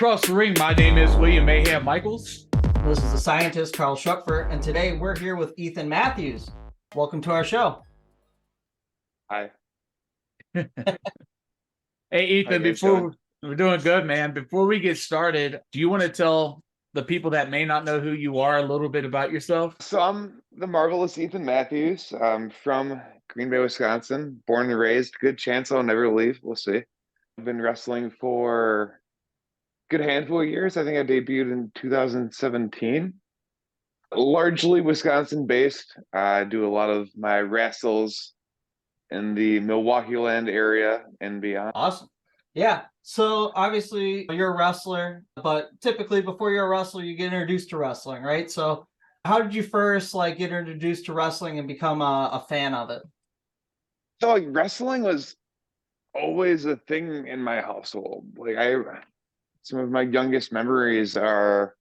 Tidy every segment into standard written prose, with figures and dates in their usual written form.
Across the ring, my name is William Mayhem Michaels. This is the scientist, Carl Schuckfer, and today we're here with Ethan Matthews. Welcome to our show. Hi. Hey, Ethan, we're doing good, man. Before we get started, do you want to tell the people that may not know who you are a little bit about yourself? So I'm the marvelous Ethan Matthews. I'm from Green Bay, Wisconsin, born and raised. Good chance I'll never leave. We'll see. I've been wrestling for a good handful of years. I think I debuted in 2017. Largely Wisconsin based. I do a lot of my wrestles in the Milwaukee land area and beyond. Awesome. Yeah. So obviously you're a wrestler, but typically before you're a wrestler, you get introduced to wrestling, right? So how did you first get introduced to wrestling and become a fan of it? So wrestling was always a thing in my household. Some of my youngest memories are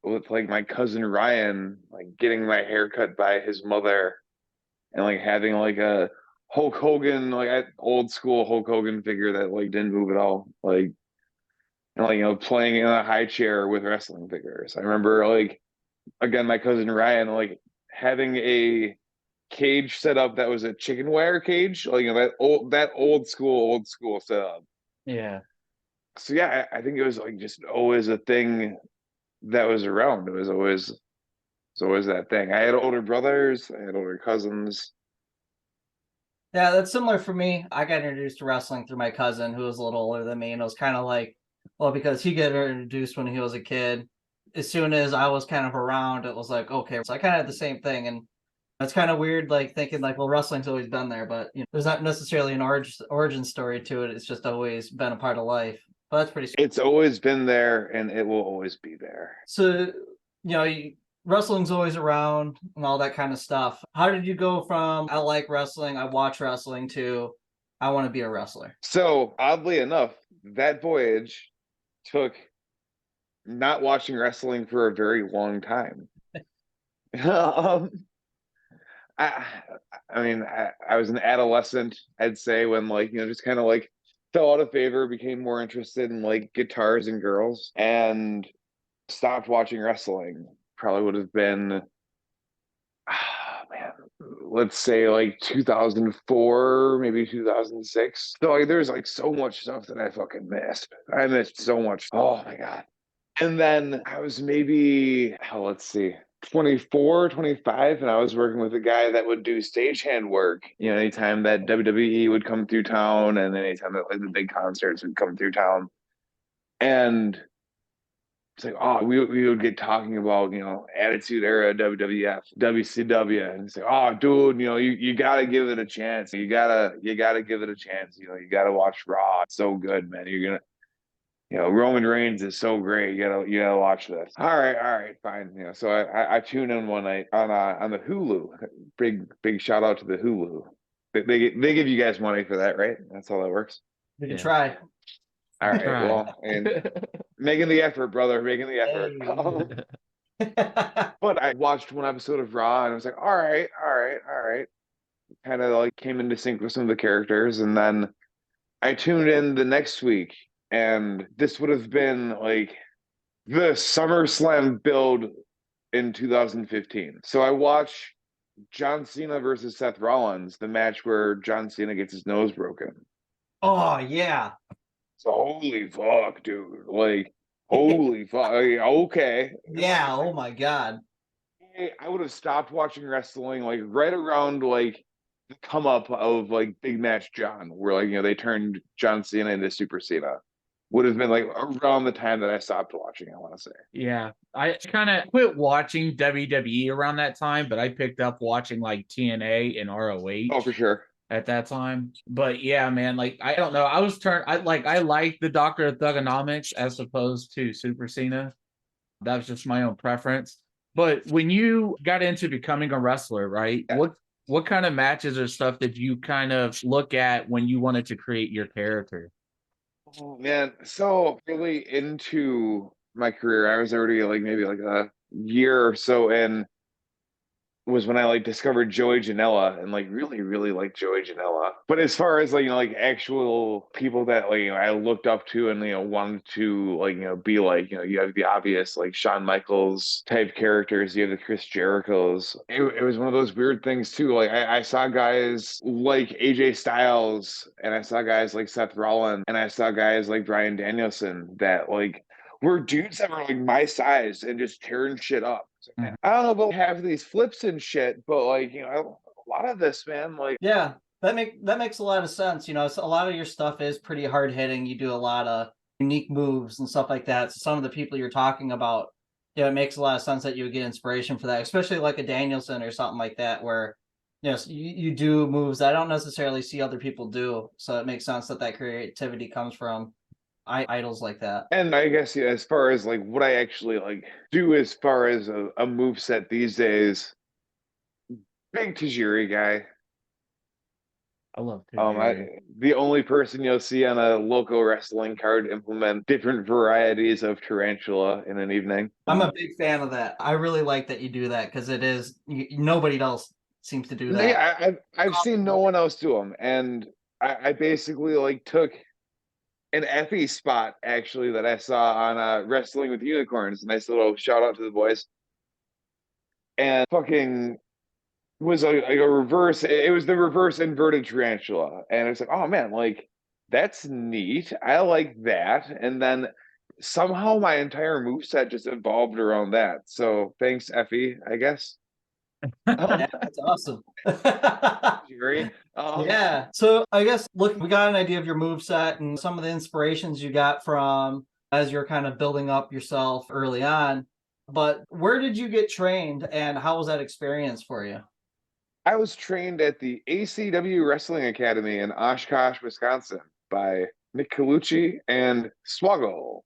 with my cousin Ryan, getting my hair cut by his mother and having a Hulk Hogan, old school Hulk Hogan figure that didn't move at all. Playing in a high chair with wrestling figures. I remember again, my cousin Ryan, having a cage set up that was a chicken wire cage, that old school setup. Yeah. So yeah, I think it was just always a thing that was around. It was always that thing. I had older brothers, I had older cousins. Yeah, that's similar for me. I got introduced to wrestling through my cousin who was a little older than me, and it was kind of because he got introduced when he was a kid. As soon as I was kind of around, it was okay. So I kind of had the same thing, and it's kind of weird, thinking well, wrestling's always been there, but there's not necessarily an origin story to it. It's just always been a part of life. But that's pretty. It's always been there, and it will always be there. So, wrestling's always around and all that kind of stuff. How did you go from I like wrestling, I watch wrestling to I want to be a wrestler? So oddly enough, that voyage took not watching wrestling for a very long time. I was an adolescent, I'd say, when just kind of fell out of favor, became more interested in guitars and girls, and stopped watching wrestling. Probably would have been, let's say 2004, maybe 2006. So there's so much stuff that I fucking missed. I missed so much. Oh my God. And then I was maybe, let's see, 24, 25, and I was working with a guy that would do stagehand work. Anytime that WWE would come through town, and anytime that the big concerts would come through town. And it's we would get talking about, Attitude Era, WWF, WCW, and say, oh, dude, you gotta give it a chance. You gotta give it a chance. You gotta watch Raw. It's so good, man. You're gonna, Roman Reigns is so great. You gotta watch this. All right, fine. So I tuned in one night on the Hulu. Big shout out to the Hulu. They give you guys money for that, right? That's how that works. We can try. All right. Well, and making the effort, brother, making the effort. But I watched one episode of Raw, and I was like, all right. Kind of came into sync with some of the characters, and then I tuned in the next week. And this would have been the SummerSlam build in 2015. So I watch John Cena versus Seth Rollins, the match where John Cena gets his nose broken. Oh, yeah. So holy fuck, dude. Holy fuck. Okay. Yeah, oh my God. I would have stopped watching wrestling right around the come up of Big Match John, where they turned John Cena into Super Cena. Would have been around the time that I stopped watching, I want to say. Yeah. I kind of quit watching WWE around that time, but I picked up watching TNA and ROH. Oh, for sure. At that time. But yeah, man, I don't know. I like the Doctor of Thugonomics as opposed to Super Cena. That was just my own preference. But when you got into becoming a wrestler, right? Yeah. What kind of matches or stuff did you kind of look at when you wanted to create your character? Oh man, so really into my career, I was already maybe a year or so in. was when I like discovered Joey Janela and like really, really like Joey Janela. But as far as like, like actual people that like, I looked up to and, wanted to like, be like, you have the obvious like Shawn Michaels type characters, you have the Chris Jerichos. It was one of those weird things too. Like I saw guys like AJ Styles and I saw guys like Seth Rollins and I saw guys like Bryan Danielson that like were dudes that were like my size and just tearing shit up. Mhm. I don't know about half these flips and shit, but like, a lot of this, man, like Yeah, that makes a lot of sense. So a lot of your stuff is pretty hard hitting. You do a lot of unique moves and stuff like that. So some of the people you're talking about, it makes a lot of sense that you would get inspiration for that, especially like a Danielson or something like that, where you do moves that I don't necessarily see other people do. So it makes sense that creativity comes from idols like that. and I guess as far as like what I actually like do as far as a move set these days, big Tajiri guy. I love The only person you'll see on a local wrestling card implement different varieties of tarantula in an evening. I'm a big fan of that. I really like that you do that because it is nobody else seems to do that. Yeah, I've seen no one else do them, and I basically like took an Effie spot actually that I saw on Wrestling with Unicorns. Nice little shout out to the boys. And fucking was a reverse. It was the reverse inverted tarantula, and it's like, oh man, like that's neat. I like that. And then somehow my entire moveset just evolved around that. So thanks, Effie, I guess. Yeah, that's awesome. Jerry. Yeah. So I guess look, we got an idea of your move set and some of the inspirations you got from as you're kind of building up yourself early on. But where did you get trained and how was that experience for you? I was trained at the ACW Wrestling Academy in Oshkosh, Wisconsin by Nick Colucci and Swoggle.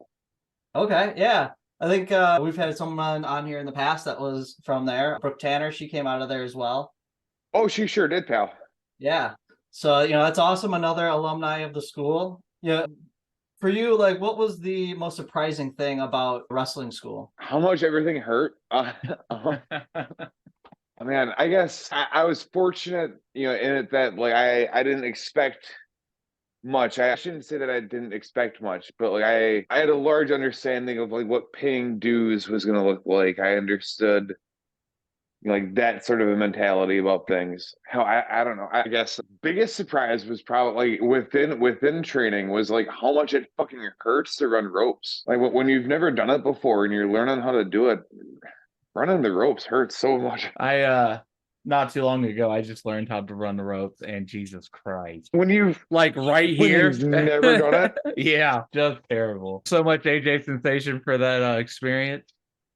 Okay, yeah. I think we've had someone on here in the past that was from there. Brooke Tanner, she came out of there as well. Oh, she sure did, pal. Yeah. So, that's awesome. Another alumni of the school. Yeah. For you, like, what was the most surprising thing about wrestling school? How much everything hurt. Man, I guess I was fortunate, in it that like I didn't expect much. I shouldn't say that I didn't expect much, but like I had a large understanding of like what paying dues was going to look like. I understood like that sort of a mentality about things. How I don't know. I guess the biggest surprise was probably within training was like how much it fucking hurts to run ropes. Like when you've never done it before and you're learning how to do it, running the ropes hurts so much. I not too long ago I just learned how to run the ropes and Jesus Christ. When you've Like right when here. you've never done it. Yeah, just terrible. So much AJ sensation for that experience.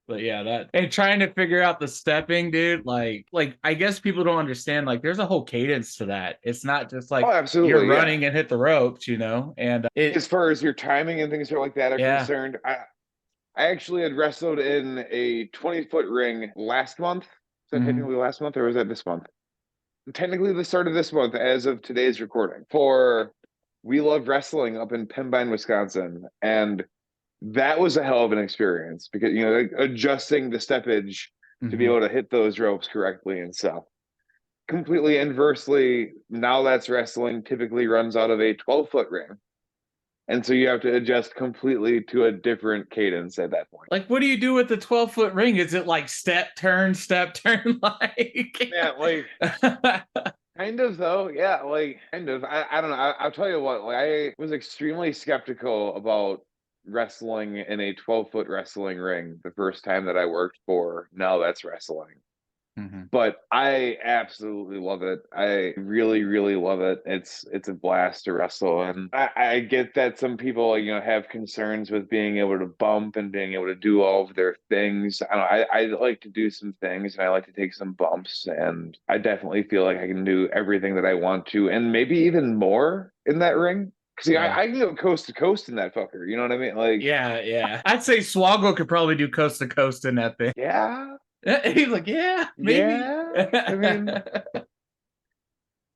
But yeah, that and trying to figure out the stepping, dude. Like I guess people don't understand. Like, there's a whole cadence to that. It's not just like Oh, absolutely, you're yeah. running and hit the ropes, and As far as your timing and things like that are Yeah. concerned, I actually had wrestled in a 20-foot ring last month. Is that technically last month or was that this month? Technically the start of this month as of today's recording for We Love Wrestling up in Pembine, Wisconsin. And that was a hell of an experience because, like, adjusting the steppage to be able to hit those ropes correctly and stuff. Completely inversely, Now That's Wrestling typically runs out of a 12-foot ring. And so you have to adjust completely to a different cadence at that point. Like, what do you do with the 12-foot ring? Is it like step, turn, like? Yeah, like kind of though. Yeah, like kind of. I don't know. I'll tell you what, like I was extremely skeptical about wrestling in a 12-foot wrestling ring the first time that I worked for Now That's Wrestling. But I absolutely love it. I really, really love it. It's a blast to wrestle, and I get that some people have concerns with being able to bump and being able to do all of their things. I don't know. I like to do some things, and I like to take some bumps, and I definitely feel like I can do everything that I want to, and maybe even more in that ring. Because I can go coast to coast in that fucker. You know what I mean? Like, yeah. I'd say Swoggle could probably do coast to coast in that thing. Yeah. He's like, yeah, maybe. Yeah, I mean,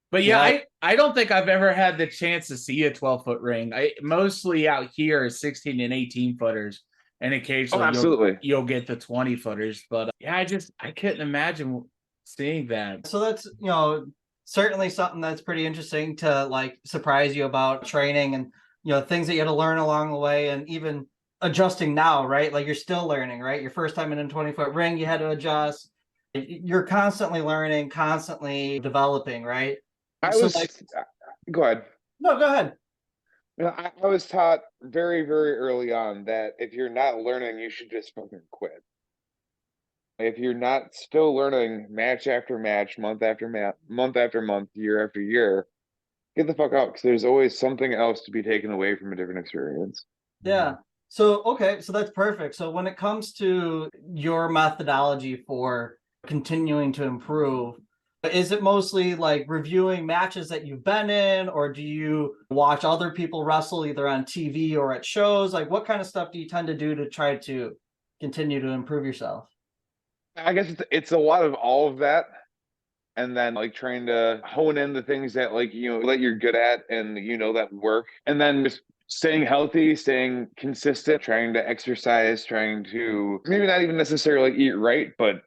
but yeah, I don't think I've ever had the chance to see a 12-foot ring. I mostly out here is 16 and 18 footers, and occasionally absolutely you'll get the 20 footers. But yeah, I couldn't imagine seeing that. So that's, certainly something that's pretty interesting to like surprise you about training, and things that you had to learn along the way, and even adjusting now, right? Like you're still learning, right? Your first time in a 20-foot ring, you had to adjust. You're constantly learning, constantly developing, right? I So was, like, go ahead. no, go ahead. I was taught very, very early on that if you're not learning, you should just fucking quit. If you're not still learning match after match, month after month, year after year, get the fuck out, because there's always something else to be taken away from a different experience. Yeah. So, okay, so that's perfect. So when it comes to your methodology for continuing to improve, is it mostly like reviewing matches that you've been in, or do you watch other people wrestle either on TV or at shows? Like what kind of stuff do you tend to do to try to continue to improve yourself? I guess it's a lot of all of that, and then like trying to hone in the things that like that you're good at and that work, and then just staying healthy, staying consistent, trying to exercise, trying to maybe not even necessarily eat right, but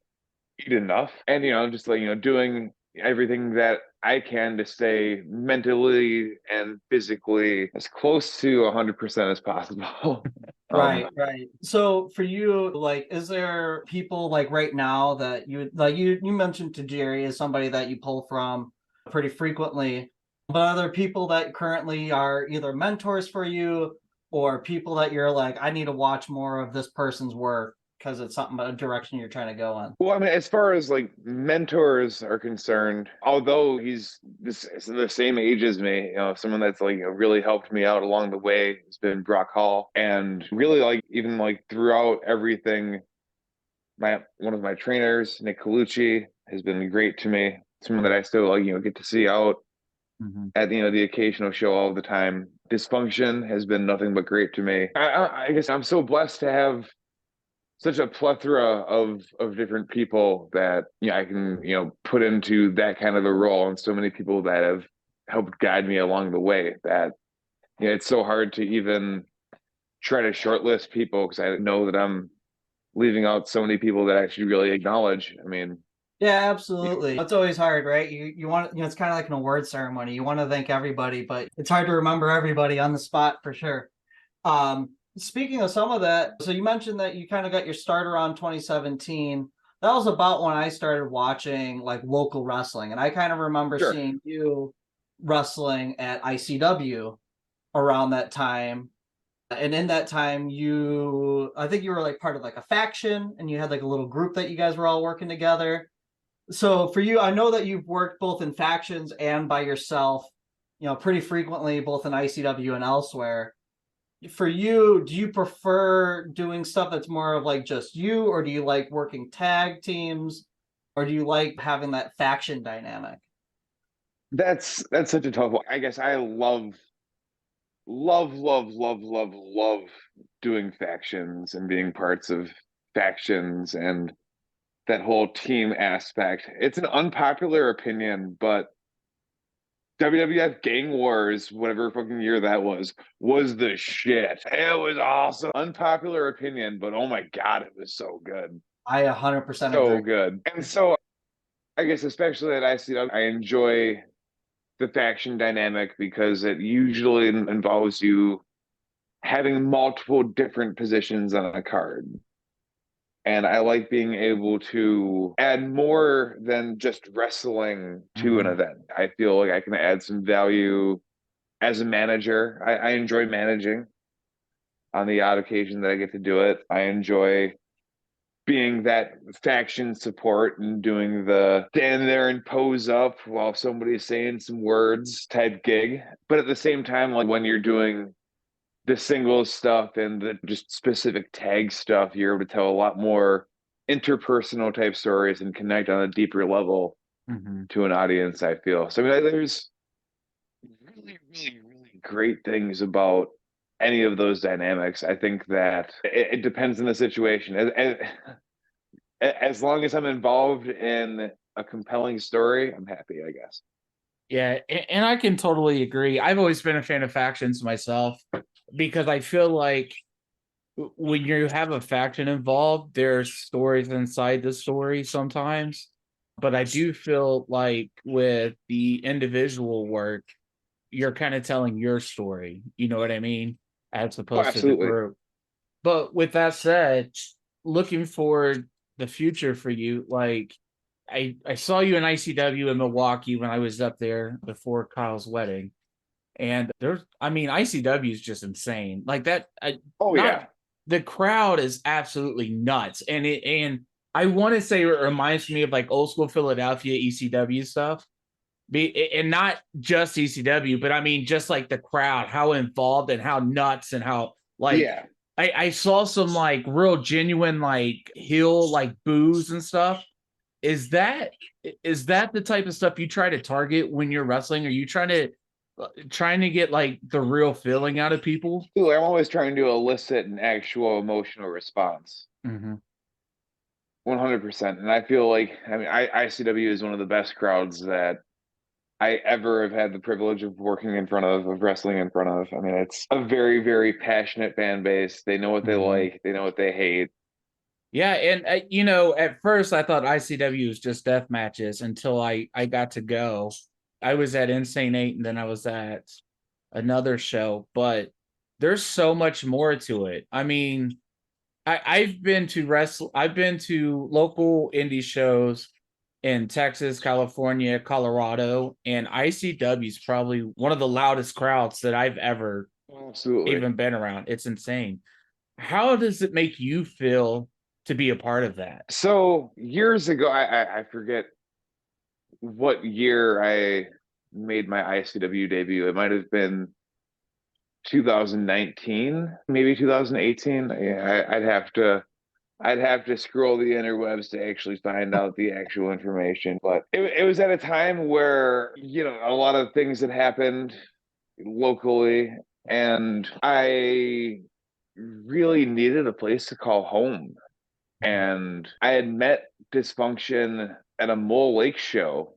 eat enough, and just like doing everything that I can to stay mentally and physically as close to 100% as possible. Right, right. So for you, like, is there people like right now that you like you mentioned to Jerry as somebody that you pull from pretty frequently, but are there people that currently are either mentors for you or people that you're like, I need to watch more of this person's work because it's something a direction you're trying to go in? Well, I mean, as far as like mentors are concerned, although he's the same age as me, someone that's like really helped me out along the way has been Brock Hall, and really like even like throughout everything, one of my trainers, Nick Colucci, has been great to me. Someone that I still like get to see out at the occasional show all the time. Dysfunction has been nothing but great to me. I guess I'm so blessed to have such a plethora of different people that I can put into that kind of a role, and so many people that have helped guide me along the way that it's so hard to even try to shortlist people, because I know that I'm leaving out so many people that I should really acknowledge. I mean, Yeah, absolutely. It's always hard, right? You want, it's kind of like an award ceremony. You want to thank everybody, but it's hard to remember everybody on the spot for sure. Speaking of some of that, so you mentioned that you kind of got your start around 2017. That was about when I started watching like local wrestling, and I kind of remember sure. seeing you wrestling at ICW around that time. And in that time, I think you were like part of like a faction, and you had like a little group that you guys were all working together. So for you, I know that you've worked both in factions and by yourself, pretty frequently, both in ICW and elsewhere. For you, do you prefer doing stuff that's more of like just you, or do you like working tag teams, or do you like having that faction dynamic? That's such a tough one. I guess I love doing factions and being parts of factions and that whole team aspect. It's an unpopular opinion, but WWF Gang Wars, whatever fucking year that was the shit. It was awesome. Unpopular opinion, but oh my God, it was so good. I 100% So agree. good. And so I guess especially at ICW, I enjoy the faction dynamic because it usually involves you having multiple different positions on a card. And I like being able to add more than just wrestling to an event. I feel like I can add some value as a manager. I enjoy managing on the odd occasion that I get to do it. I enjoy being that faction support and doing the stand there and pose up while somebody's saying some words type gig. But at the same time, like when you're doing the singles stuff and the just specific tag stuff, you're able to tell a lot more interpersonal type stories and connect on a deeper level to an audience, I feel. So I mean, there's really great things about any of those dynamics. I think that it depends on the situation. As long as I'm involved in a compelling story, I'm happy, I guess. Yeah, and I can totally agree. I've always been a fan of factions myself because I feel like when you have a faction involved, there's stories inside the story sometimes. But I do feel like with the individual work, you're kind of telling your story. You know what I mean? As Oh, opposed to the absolutely. group. But with that said, looking forward the future for you, like I saw you in ICW in Milwaukee when I was up there before Kyle's wedding. And I mean, ICW is just insane. Like that, Oh not yeah. the crowd is absolutely nuts. And I want to say it reminds me of like old school Philadelphia ECW stuff. And not just ECW, but I mean, just like the crowd, how involved and how nuts and how like Yeah. I saw some like real genuine like heel like boos and stuff. Is that the type of stuff you try to target when you're wrestling? Are you trying to get like the real feeling out of people? I'm always trying to elicit an actual emotional response. Mm-hmm. 100%. And I feel like, I mean, ICW is one of the best crowds that I ever have had the privilege of working in front of wrestling in front of. I mean, it's a very, very passionate fan base. They know what they Mm-hmm. like, they know what they hate. Yeah, and you know, at first I thought ICW was just death matches until I got to go. I was at Insane Eight, and then I was at another show, but there's so much more to it. I mean, I've been to local indie shows in Texas, California, Colorado, and ICW is probably one of the loudest crowds that I've ever Absolutely. even been around. It's insane. How does it make you feel to be a part of that? So years ago, I forget what year I made my ICW debut. It might have been 2019, maybe 2018. Yeah, I'd have to scroll the interwebs to actually find out the actual information. But it was at a time where, a lot of things had happened locally, and I really needed a place to call home. And I had met Dysfunction at a Mole Lake show.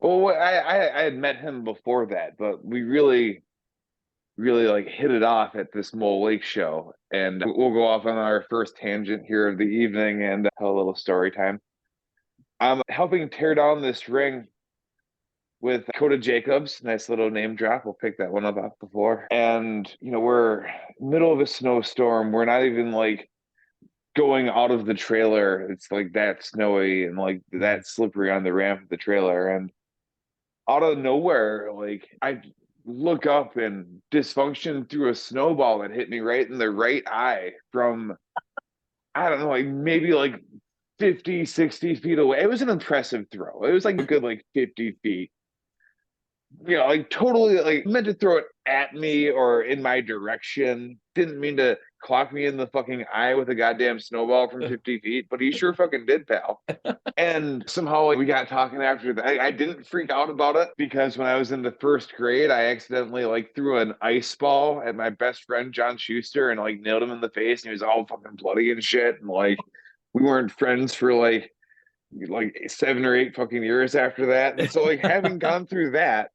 Well, I had met him before that, but we really like hit it off at this Mole Lake show. And we'll go off on our first tangent here of the evening and have a little story time. I'm helping tear down this ring with Coda Jacobs. Nice little name drop. We'll pick that one up off the floor. And, we're middle of a snowstorm. We're not even like going out of the trailer. It's like that snowy and like that slippery on the ramp of the trailer. And out of nowhere, like I look up and Dysfunction threw a snowball that hit me right in the right eye from, I don't know, like maybe like 50, 60 feet away. It was an impressive throw. It was like a good like 50 feet. Like totally like meant to throw it at me or in my direction. Didn't mean to clock me in the fucking eye with a goddamn snowball from 50 feet, but he sure fucking did, pal. And somehow like, we got talking after that. I didn't freak out about it because when I was in the first grade, I accidentally like threw an ice ball at my best friend John Schuster and like nailed him in the face, and he was all fucking bloody and shit. And like we weren't friends for like 7 or 8 fucking years after that. And so like having gone through that,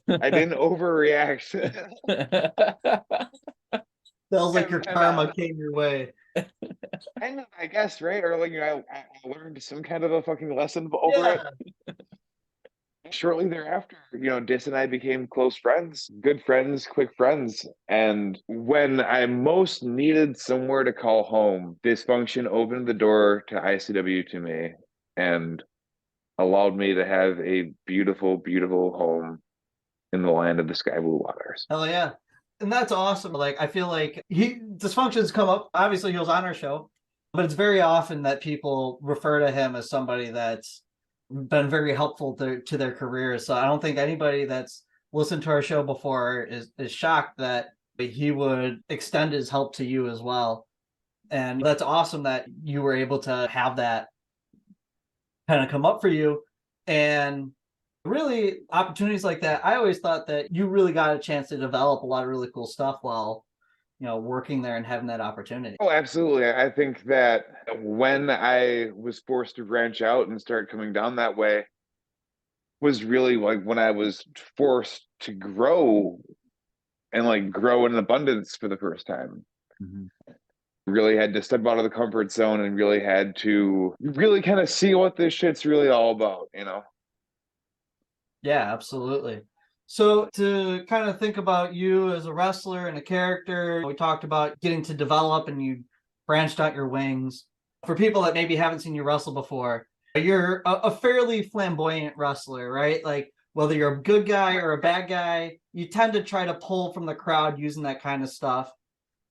I didn't overreact. Feels like your and karma came your way. I guess, right? Or like I learned some kind of a fucking lesson over it. Yeah. Shortly thereafter, Dis and I became close friends, good friends, quick friends. And when I most needed somewhere to call home, Dysfunction opened the door to ICW to me and allowed me to have a beautiful, beautiful home in the land of the sky blue waters. Hell yeah. And that's awesome. Like I feel like Dysfunction's come up. Obviously he was on our show, but it's very often that people refer to him as somebody that's been very helpful to their careers. So I don't think anybody that's listened to our show before is shocked that he would extend his help to you as well. And that's awesome that you were able to have that kind of come up for you. And really opportunities like that, I always thought that you really got a chance to develop a lot of really cool stuff while working there and having that opportunity. Oh, absolutely. I think that when I was forced to branch out and start coming down that way was really like when I was forced to grow and like grow in abundance for the first time. Mhm. Really had to step out of the comfort zone and really had to really kind of see what this shit's really all about, you know? Yeah, absolutely. So to kind of think about you as a wrestler and a character, we talked about getting to develop and you branched out your wings. For people that maybe haven't seen you wrestle before, you're a fairly flamboyant wrestler, right? Like whether you're a good guy or a bad guy, you tend to try to pull from the crowd using that kind of stuff.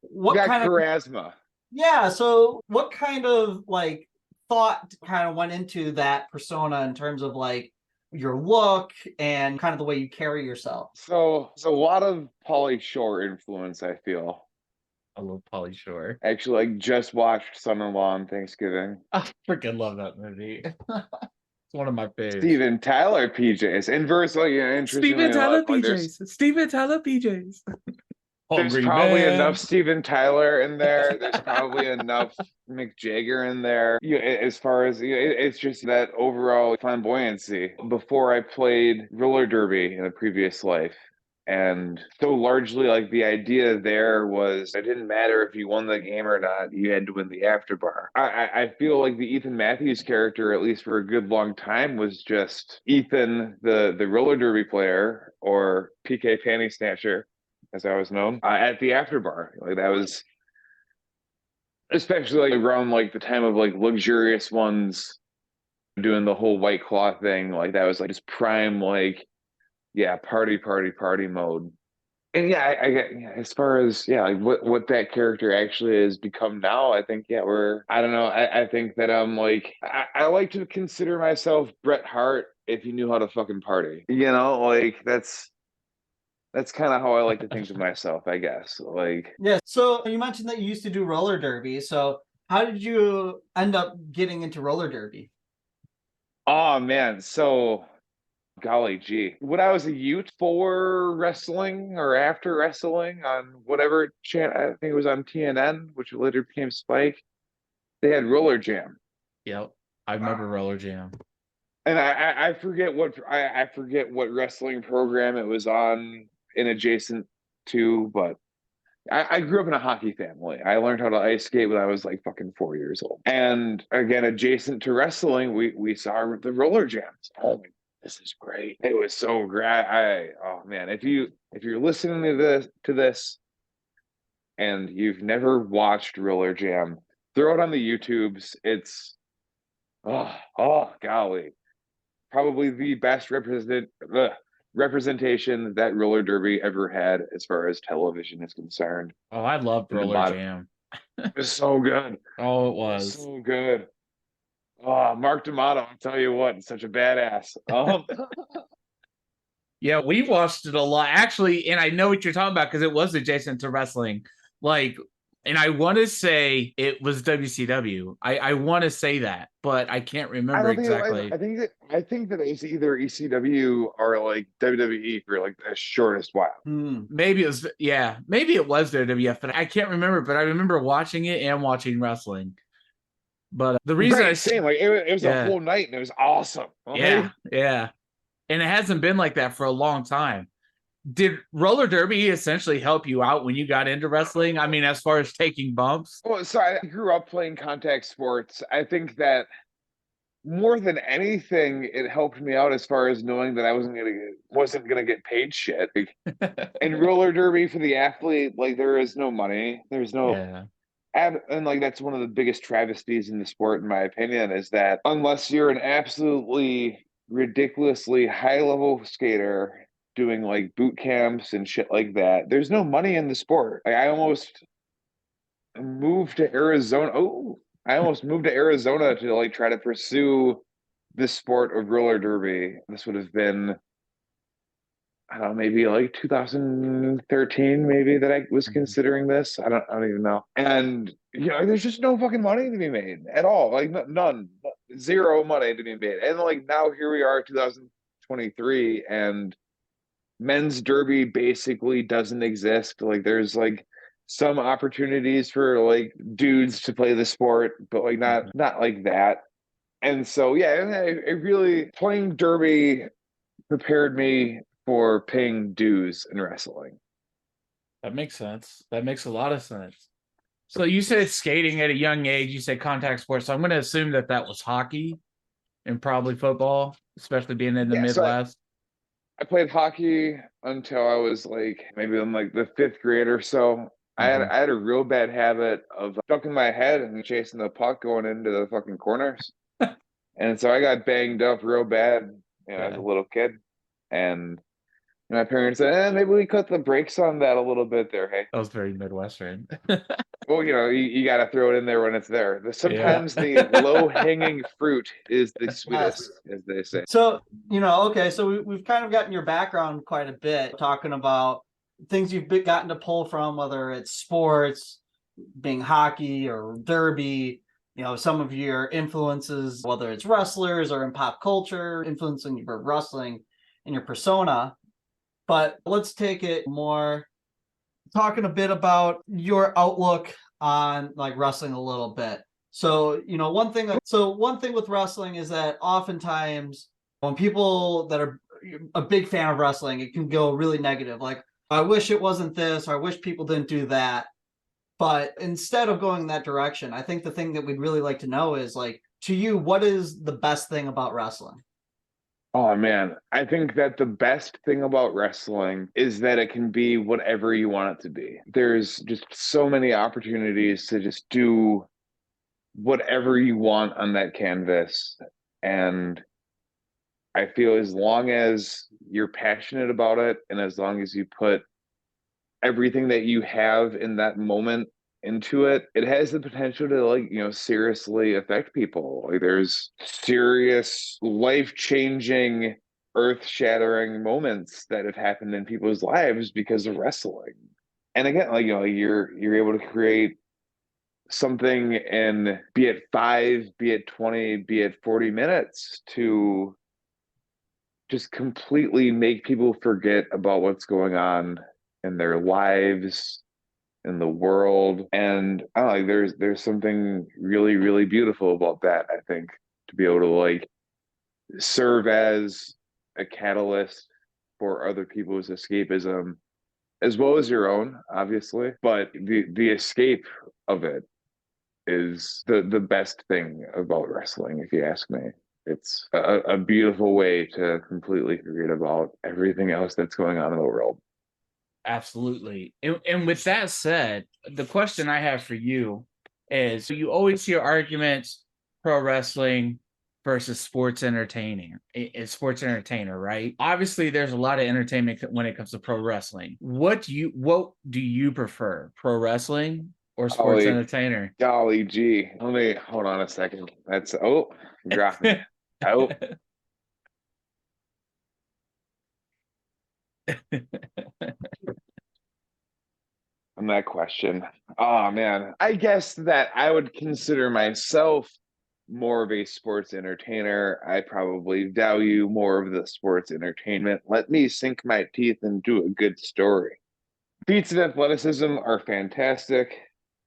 You What got kind of charisma. Yeah, so what kind of like thought kind of went into that persona in terms of like your look and kind of the way you carry yourself? So it's a lot of Pauly Shore influence, I feel. I love Polly Shore. Actually, like just watched Son-in-Law on Thanksgiving. I freaking love that movie. It's one of my faves. Steven Tyler PJs. Inversely, interestingly Steven Tyler enough, like PJs. Steven Tyler PJs. there's Hungry probably man. enough Steven Tyler in there. There's probably enough Mick Jagger in there. As far as it's just that overall flamboyancy. Before I played roller derby in a previous life, and so largely like the idea there was it didn't matter if you won the game or not, you had to win the after bar. I feel like the Ethan Matthews character, at least for a good long time, was just Ethan, the roller derby player, or PK Panty Snatcher, as I was known, at the after bar. Like that was especially like around like the time of like luxurious ones doing the whole White Claw thing. Like that was like just prime like yeah party mode. And yeah, as far as yeah, like what that character actually has become now, I think yeah, I don't know. I think that I'm like I like to consider myself Bret Hart if you knew how to fucking party. You know, like that's kind of how I like to think of myself, I guess. Like, Yeah, so you mentioned that you used to do roller derby. So how did you end up getting into roller derby? oh man, so golly gee. When I was a youth for wrestling or after wrestling on whatever channel, I think it was on TNN, which later became Spike, they had Roller Jam. Yep. I remember Roller Jam. And I forget what I forget what wrestling program it was on in adjacent to, but I grew up in a hockey family. I learned how to ice skate when I was like fucking 4 years old. And again, adjacent to wrestling, we saw the roller jams. Oh my, this is great. It was so great. Oh man, if you're listening to this and you've never watched Roller Jam, throw it on the YouTubes. It's oh golly. Probably the best representation that roller derby ever had as far as television is concerned. Oh, I loved In the Roller mod, Jam. it was so good, Oh, it was. so good. Oh, Mark D'Amato, I'll tell you what, such a badass. Yeah, we watched it a lot. Actually, and I know what you're talking about because it was adjacent to wrestling. Like, and I want to say it was WCW. I want to say that, but I can't I remember don't think exactly. I think that it's either ECW or like WWE for like the shortest while. Maybe it was, yeah, maybe it was WWF, but I can't remember. But I remember watching it and watching wrestling. But the reason Right, same. Like it was a yeah, whole night and it was awesome. yeah, yeah, and it hasn't been like that for a long time. Did roller derby essentially help you out when you got into wrestling? I mean, as far as taking bumps? Well, so I grew up playing contact sports. I think that more than anything, it helped me out as far as knowing that I wasn't gonna get paid shit. Like, in roller derby for the athlete, like there is no money. There's no Yeah. and like that's one of the biggest travesties in the sport, in my opinion, is that unless you're an absolutely ridiculously high level skater doing like boot camps and shit like that, there's no money in the sport. Like I almost moved to Arizona. Oh, I almost moved to Arizona to like try to pursue the sport of roller derby. This would have been, I don't know, maybe like 2013, maybe that I was considering this. I don't even know. And there's just no fucking money to be made at all. Like none, zero money to be made. And like now here we are, 2023, and men's derby basically doesn't exist. Like there's like some opportunities for like dudes to play the sport, but like not like that. And so yeah, it really playing derby prepared me for paying dues in wrestling. That makes sense. That makes a lot of sense. So you said skating at a young age. You said contact sports. So I'm going to assume that was hockey and probably football, especially being in the Yeah, so Midwest. I played hockey until I was like maybe in like the fifth grade or so. I had a real bad habit of ducking my head and chasing the puck going into the fucking corners. And so I got banged up real bad, as a Yeah. little kid. And my parents said, maybe we cut the brakes on that a little bit there. Hey, That was very Midwestern. well, you got to throw it in there when it's there. Yeah. Sometimes the low hanging fruit is the Yes. sweetest, as they say. So, okay, so we've kind of gotten your background quite a bit, talking about things you've gotten to pull from, whether it's sports, being hockey or derby, some of your influences, whether it's wrestlers or in pop culture, influencing your wrestling and your persona. But let's take it more, talking a bit about your outlook on like wrestling a little bit. So, one thing with wrestling is that oftentimes when people that are a big fan of wrestling, it can go really negative. Like, I wish it wasn't this, or I wish people didn't do that. But instead of going that direction, I think the thing that we'd really like to know is, like, to you, what is the best thing about wrestling? Oh man, I think that the best thing about wrestling is that it can be whatever you want it to be. There's just so many opportunities to just do whatever you want on that canvas. And I feel as long as you're passionate about it and as long as you put everything that you have in that moment into it, it has the potential to seriously affect people. Like there's serious life-changing, earth-shattering moments that have happened in people's lives because of wrestling. And again, you're able to create something in, be it 5, be it 20, be it 40 minutes, to just completely make people forget about what's going on in their lives, in the world. And I don't know, there's something really, really beautiful about that, I think, to be able to serve as a catalyst for other people's escapism as well as your own, obviously. But the escape of it is the best thing about wrestling, if you ask me. It's a beautiful way to completely forget about everything else that's going on in the world. Absolutely. And with that said, the question I have for you is, you always hear arguments pro wrestling versus sports entertaining. It's sports entertainer, right? Obviously, there's a lot of entertainment when it comes to pro wrestling. What do you prefer, pro wrestling or sports entertainer? Golly gee. Let me hold on a second. That's dropping it. Oh. On that question. Oh man. I guess that I would consider myself more of a sports entertainer. I probably value more of the sports entertainment. Let me sink my teeth into a good story. Feats of athleticism are fantastic.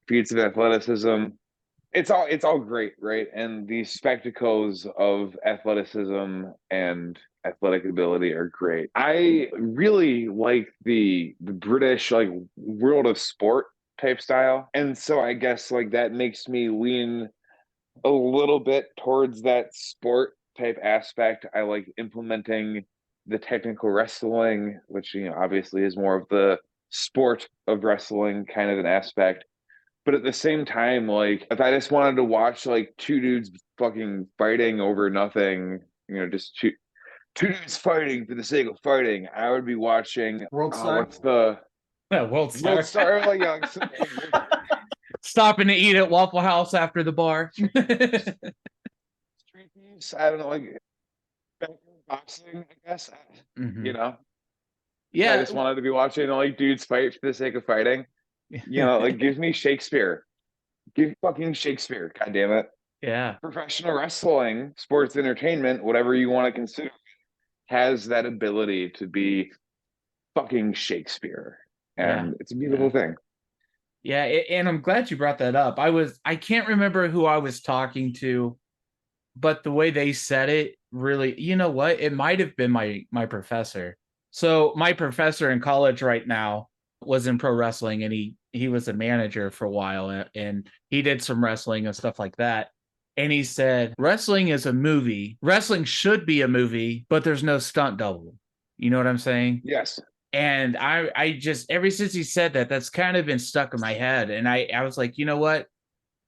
Feats of athleticism, it's all great, right? And these spectacles of athleticism and athletic ability are great. I really like the British world of sport type style. And so I guess that makes me lean a little bit towards that sport type aspect. I like implementing the technical wrestling, which obviously is more of the sport of wrestling kind of an aspect. But at the same time, if I just wanted to watch two dudes fucking fighting over nothing, just two dudes fighting for the sake of fighting, I would be watching World Star? what's the World Star. World Star Stopping to eat at Waffle House after the bar. Street Thieves. I don't know, boxing, I guess. Yeah. I just wanted to be watching dudes fight for the sake of fighting. Give me Shakespeare. Give fucking Shakespeare, god damn it. Yeah. Professional wrestling, sports entertainment, whatever you want to consider, has that ability to be fucking Shakespeare. And it's a beautiful thing. Yeah, and I'm glad you brought that up. I can't remember who I was talking to, but the way they said it really, you know what? It might have been my professor. So my professor in college right now was in pro wrestling, and he was a manager for a while, and he did some wrestling and stuff like that. And he said, wrestling is a movie. Wrestling should be a movie, but there's no stunt double. You know what I'm saying? Yes. And I just, ever since he said that, that's kind of been stuck in my head. And I was like, you know what?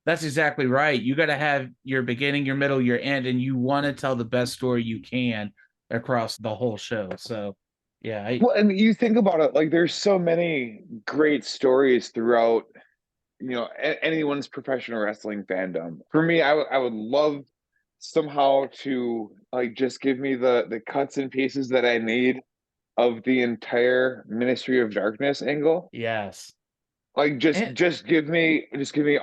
That's exactly right. You got to have your beginning, your middle, your end, and you want to tell the best story you can across the whole show. So, yeah. Well, and you think about it, like there's so many great stories throughout, anyone's professional wrestling fandom. For me, I would love somehow to like just give me the cuts and pieces that I need of the entire Ministry of Darkness angle. Yes. Like just give me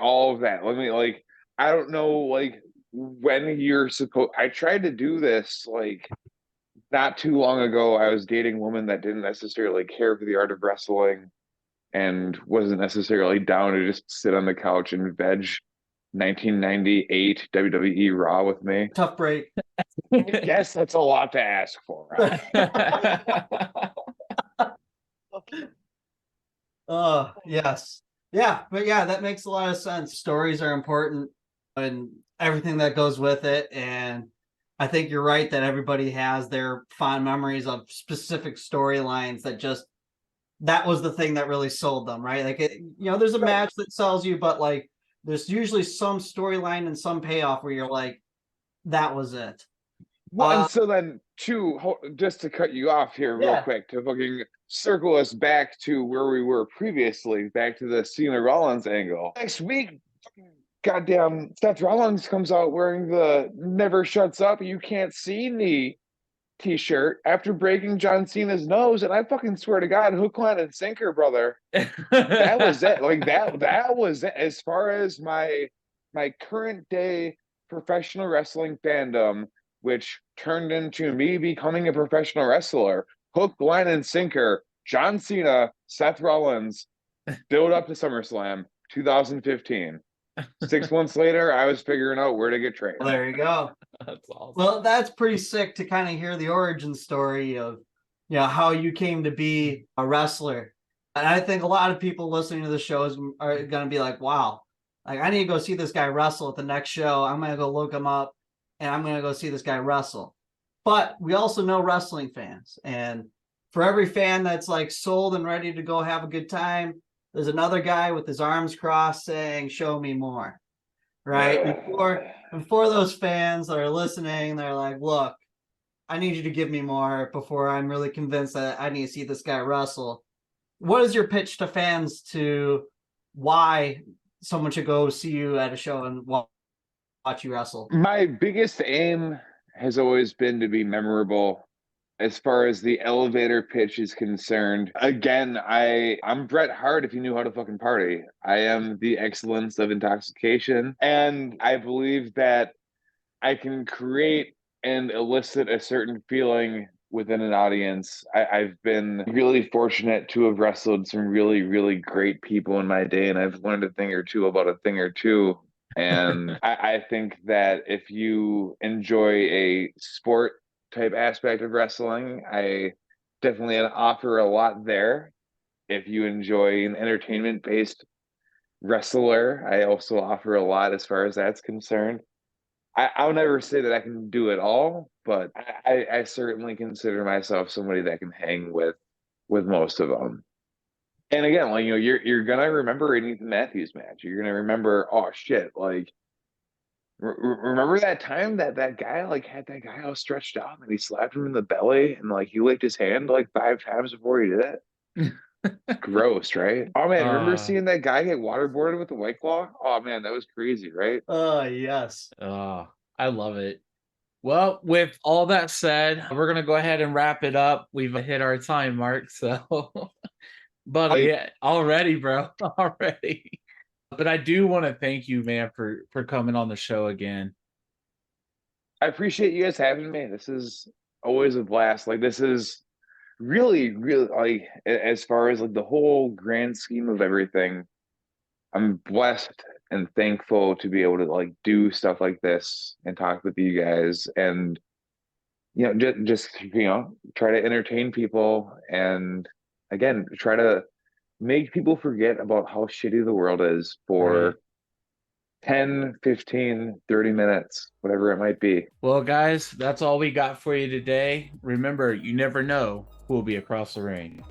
all of that. Let me like I don't know like when you're supposed I tried to do this like not too long ago. I was dating a woman that didn't necessarily care for the art of wrestling and wasn't necessarily down to just sit on the couch and veg 1998 WWE Raw with me. Tough break. Yes, that's a lot to ask for. Yes. Yeah, but yeah, that makes a lot of sense. Stories are important and everything that goes with it. And I think you're right that everybody has their fond memories of specific storylines that was the thing that really sold them, right? Like, there's a match that sells you, but like, there's usually some storyline and some payoff where you're like, that was it. Well, and so then, just to cut you off here real quick, to fucking circle us back to where we were previously, back to the Cena Rollins angle. Next week, goddamn Seth Rollins comes out wearing the "Never Shuts Up, You Can't See Me" t-shirt after breaking John Cena's nose, and I fucking swear to God, hook, line, and sinker, brother. That was it. Like that was it. As far as my current day professional wrestling fandom, which turned into me becoming a professional wrestler. Hook, line, and sinker. John Cena, Seth Rollins, build up to SummerSlam 2015. 6 months later, I was figuring out where to get trained. Well, there you go. That's awesome. Well, that's pretty sick to kind of hear the origin story of, how you came to be a wrestler. And I think a lot of people listening to the shows are going to be like, wow, like I need to go see this guy wrestle at the next show. I'm going to go look him up and I'm going to go see this guy wrestle. But we also know wrestling fans. And for every fan that's like sold and ready to go have a good time, there's another guy with his arms crossed saying, show me more. Right? Before those fans that are listening, they're like, look, I need you to give me more before I'm really convinced that I need to see this guy wrestle. What is your pitch to fans to why someone should go see you at a show and watch you wrestle? My biggest aim has always been to be memorable. As far as the elevator pitch is concerned, again, I'm Bret Hart if you knew how to fucking party. I am the excellence of intoxication. And I believe that I can create and elicit a certain feeling within an audience. I've been really fortunate to have wrestled some really, really great people in my day, and I've learned a thing or two about a thing or two. And I think that if you enjoy a sport type aspect of wrestling, I definitely offer a lot there. If you enjoy an entertainment based wrestler, I also offer a lot as far as that's concerned. I'll never say that I can do it all, but I certainly consider myself somebody that can hang with most of them. And again, like you're gonna remember an Ethan Matthews match. You're gonna remember, oh shit, like remember that time that guy like had that guy all stretched out and he slapped him in the belly and like he licked his hand like 5 times before he did it. Gross, right? Oh man, remember seeing that guy get waterboarded with the White Claw? Oh man, that was crazy, right? Yes. I love it. Well, with all that said, we're gonna go ahead and wrap it up. We've hit our time mark, so but yeah, already, bro. Already. But I do want to thank you, man, for coming on the show again. I appreciate you guys having me. This is always a blast. Like this is really, really like as far as like the whole grand scheme of everything, I'm blessed and thankful to be able to like do stuff like this and talk with you guys and just try to entertain people and again try to make people forget about how shitty the world is for Right. 10, 15, 30 minutes, whatever it might be. Well, guys, that's all we got for you today. Remember, you never know who will be across the ring.